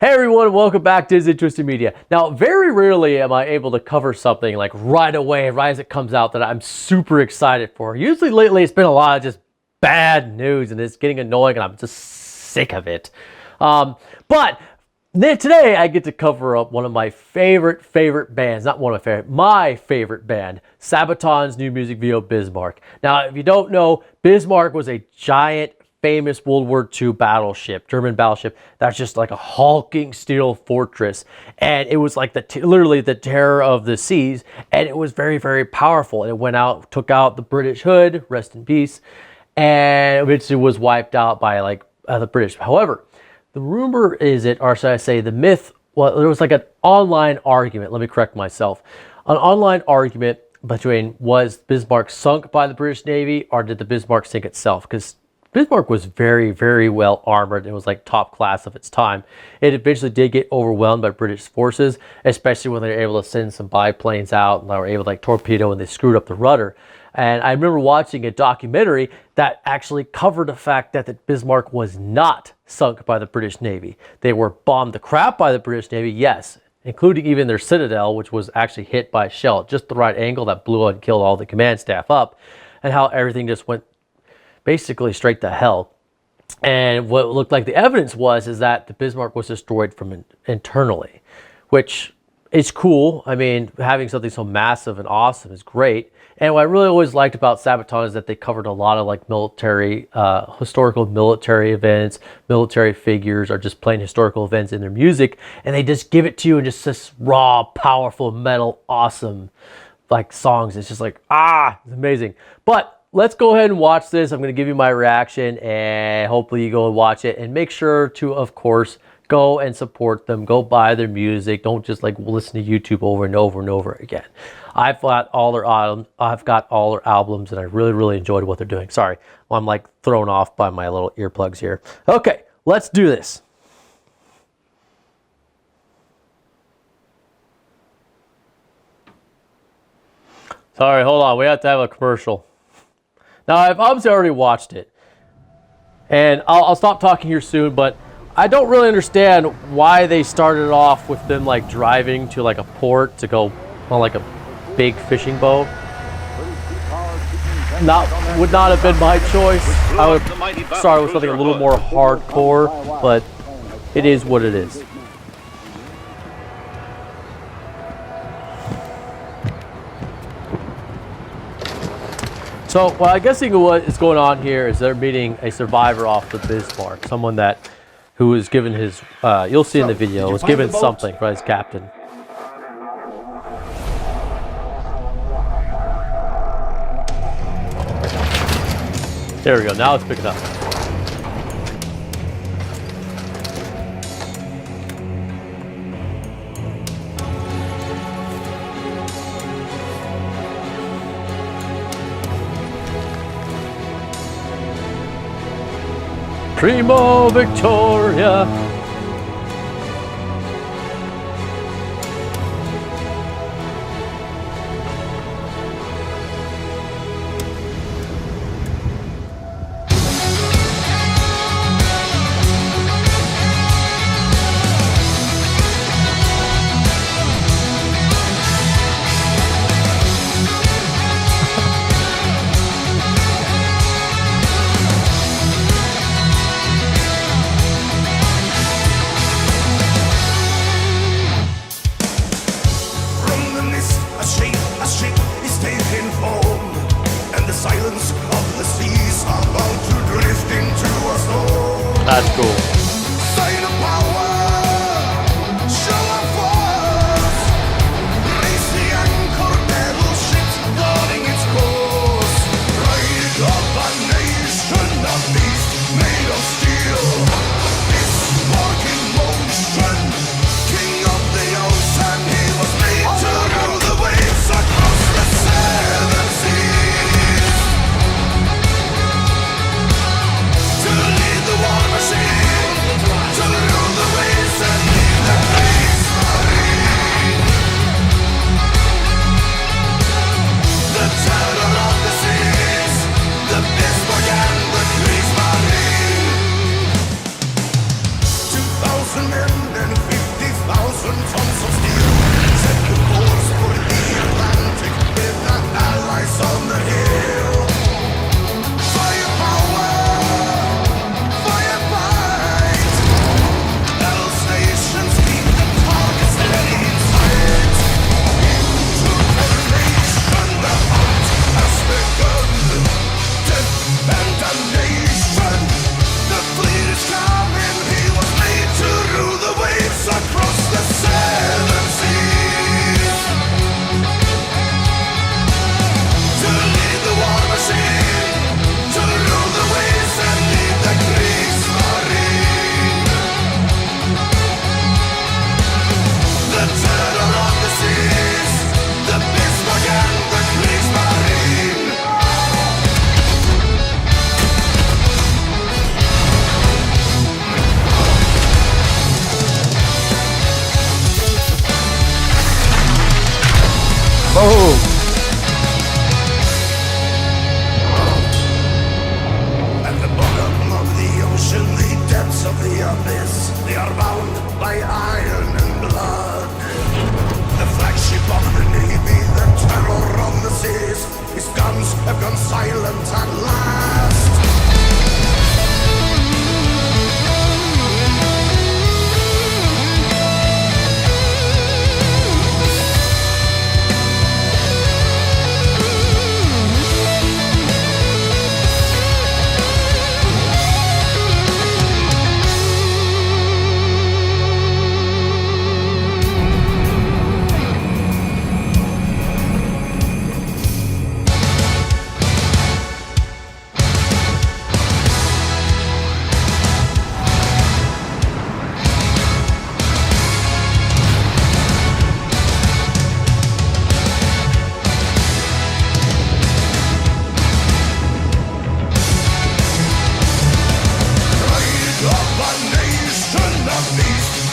Hey everyone, welcome back to Is Twisted Media. Now, very rarely am I able to cover something like right away, right as it comes out, that I'm super excited for. Usually lately it's been a lot of just bad news and it's getting annoying and I'm just sick of it. But today I get to cover up one of my favorite bands, not one of my favorite band, Sabaton's new music video, Bismarck. Now, if you don't know, Bismarck was a giant famous World War II battleship, German battleship, that's just like a hulking steel fortress. And it was like literally the terror of the seas. And it was very powerful. And it went out, took out the British hood, rest in peace. And eventually was wiped out by the British. However, the rumor is or should I say the myth, well, there was like an online argument. Let me correct myself. An online argument between, was Bismarck sunk by the British Navy or did the Bismarck sink itself? Because Bismarck was very well armored. It was like top class of its time. It eventually did get overwhelmed by British forces, especially when they were able to send some biplanes out and they were able to torpedo and they screwed up the rudder. And I remember watching a documentary that actually covered the fact that the Bismarck was not sunk by the British Navy. They were bombed the crap by the British Navy, yes, including even their citadel, which was actually hit by a shell at just the right angle that blew and killed all the command staff up, and how everything just went basically straight to hell. And what looked like the evidence is that the Bismarck was destroyed from internally, which is cool. I mean, having something so massive and awesome is great. And what I really always liked about Sabaton is that they covered a lot of military, historical military events, military figures, or just plain historical events in their music. And they just give it to you in just this raw, powerful, metal, awesome songs. It's just it's amazing. But let's go ahead and watch this. I'm going to give you my reaction and hopefully you go and watch it. And make sure to, of course, go and support them. Go buy their music. Don't just listen to YouTube over and over again. I've got all their albums and I really enjoyed what they're doing. Sorry, I'm thrown off by my little earplugs here. Okay, let's do this. Sorry, hold on. We have to have a commercial. Now, I've obviously already watched it, and I'll stop talking here soon, but I don't really understand why they started off with them driving to a port to go on a big fishing boat. Would not have been my choice. I would start with something a little more hardcore, but it is what it is. So, well, I guess what is going on here is they're meeting a survivor off the Bismarck, someone who was given his, you'll see in the video, was given something by his captain. There we go, now let's pick it up. Primo Victoria. bound by iron and blood. The flagship of the Navy, the terror of the seas, his guns have gone silent at last.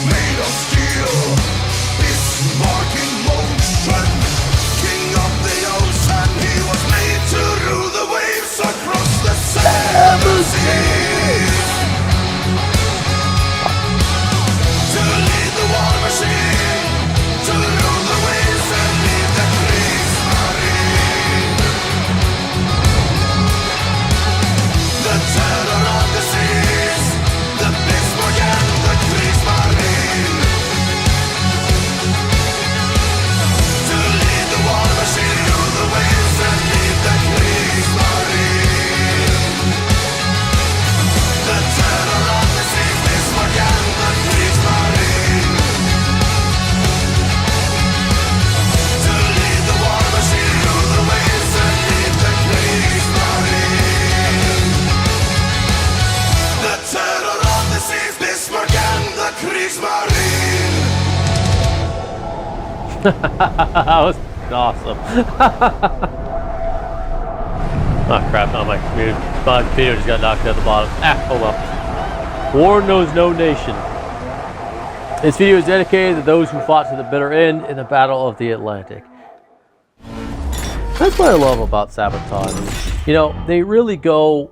Made of steel, Bismarck in motion, king of the ocean, he was made to rule the waves across the seven seas, to lead the war machine, to rule the waves and lead the Kriegsmarine, the terror of the seas, the Bismarck and the Kriegsmarine. That was awesome. Oh crap, no, my video just got knocked out the bottom. Oh well. War knows no nation. This video is dedicated to those who fought to the bitter end in the Battle of the Atlantic. That's what I love about Sabaton. You know, they really go...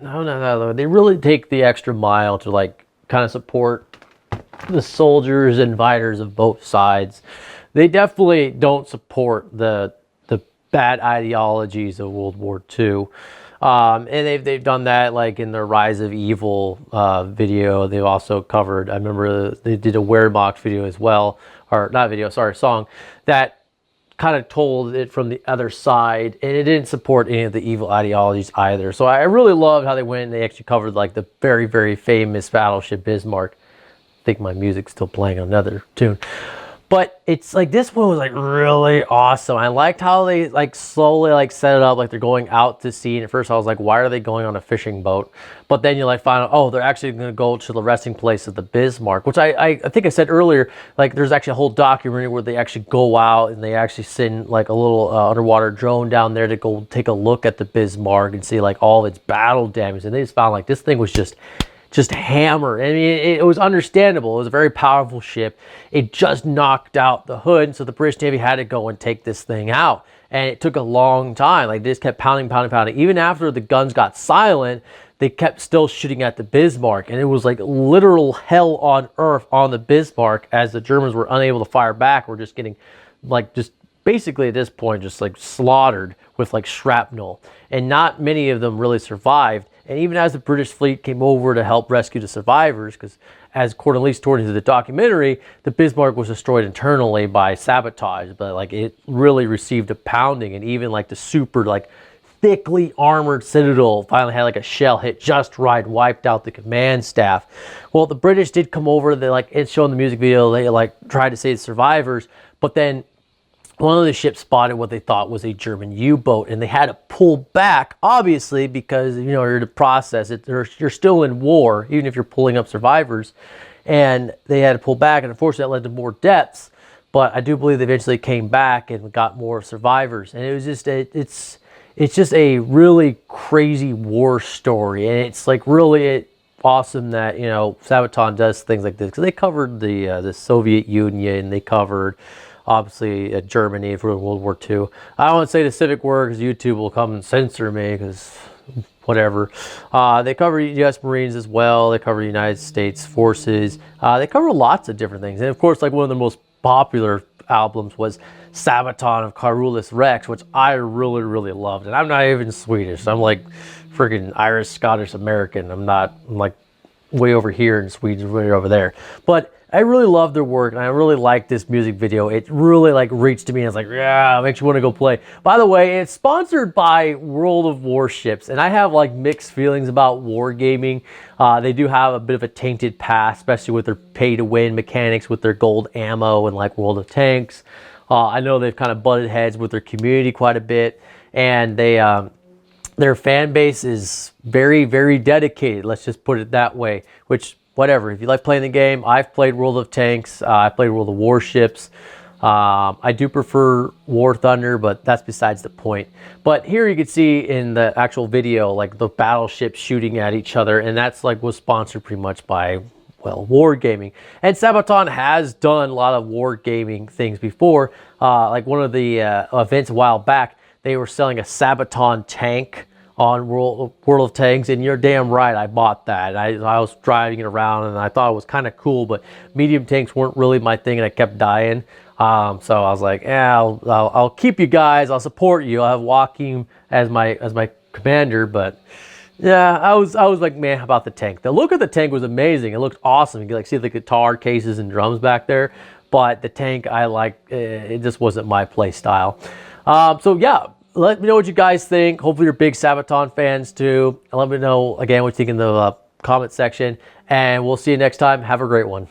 No, they really take the extra mile to like kind of support the soldiers and fighters of both sides. They definitely don't support the bad ideologies of World War II. And they've done that like in their Rise of Evil video. They've also covered, I remember they did a Wehrmacht video as well, or not video, sorry, song, that kind of told it from the other side, and it didn't support any of the evil ideologies either. So I really loved how they went and they actually covered like the very, very famous battleship Bismarck. I think my music's still playing another tune. But it's like, this one was like really awesome. I liked how they like slowly like set it up like they're going out to sea. And at first I was like, why are they going on a fishing boat? But then you like find out, oh, they're actually going to go to the resting place of the Bismarck, which I think I said earlier, like there's actually a whole documentary where they actually go out and they actually send like a little underwater drone down there to go take a look at the Bismarck and see like all of its battle damage. And they just found like this thing was just hammered. I mean, it was understandable. It was a very powerful ship. It just knocked out the hood, so the British Navy had to go and take this thing out. And it took a long time. Like, they just kept pounding. Even after the guns got silent, they kept still shooting at the Bismarck. And it was like literal hell on earth on the Bismarck as the Germans were unable to fire back. We're just getting, like, just basically at this point, just like slaughtered with like shrapnel. And not many of them really survived. And even as the British fleet came over to help rescue the survivors, because as at least according to the documentary, the Bismarck was destroyed internally by sabotage, but like it really received a pounding, and even like the super like thickly armored Citadel finally had like a shell hit just right, wiped out the command staff. Well, the British did come over, they like, it's shown in the music video, they like tried to save the survivors, but then one of the ships spotted what they thought was a German U-boat, and they had to pull back, obviously, because, you know, you're to process it. You're still in war, even if you're pulling up survivors. And they had to pull back, and unfortunately that led to more deaths. But I do believe they eventually came back and got more survivors. And it was just, it's just a really crazy war story. And it's like really awesome that, you know, Sabaton does things like this. Because they covered the Soviet Union, they covered... obviously Germany for World War II. I don't want to say the Civic War because YouTube will come and censor me because whatever. They cover U.S. Marines as well. They cover United States forces. They cover lots of different things. And of course, like one of the most popular albums was Sabaton of Carolus Rex, which I really, really loved. And I'm not even Swedish. I'm like freaking Irish, Scottish, American. I'm like way over here in Sweden, way over there. But I really love their work, and I really like this music video. It really like reached to me, and it's like, yeah, it makes you want to go play. By the way, it's sponsored by World of Warships, and I have like mixed feelings about wargaming. They do have a bit of a tainted past, especially with their pay-to-win mechanics, with their gold ammo and like World of Tanks. I know they've kind of butted heads with their community quite a bit, and their fan base is very, very dedicated. Let's just put it that way. Which, whatever, if you like playing the game, I've played World of Tanks, I've played World of Warships. I do prefer War Thunder, but that's besides the point. But here you can see in the actual video, like the battleships shooting at each other, and that's like was sponsored pretty much by, well, wargaming. And Sabaton has done a lot of wargaming things before. Like one of the events a while back, they were selling a Sabaton tank on World of Tanks, and you're damn right, I bought that. I was driving it around, and I thought it was kind of cool, but medium tanks weren't really my thing, and I kept dying. So I was like, yeah, I'll keep you guys. I'll support you. I'll have Joachim as my commander, but yeah, I was like, man, how about the tank? The look of the tank was amazing. It looked awesome. You could like see the guitar cases and drums back there, but the tank, I like, it just wasn't my play style. So yeah, let me know what you guys think. Hopefully you're big Sabaton fans too. And let me know again what you think in the comment section. And we'll see you next time. Have a great one.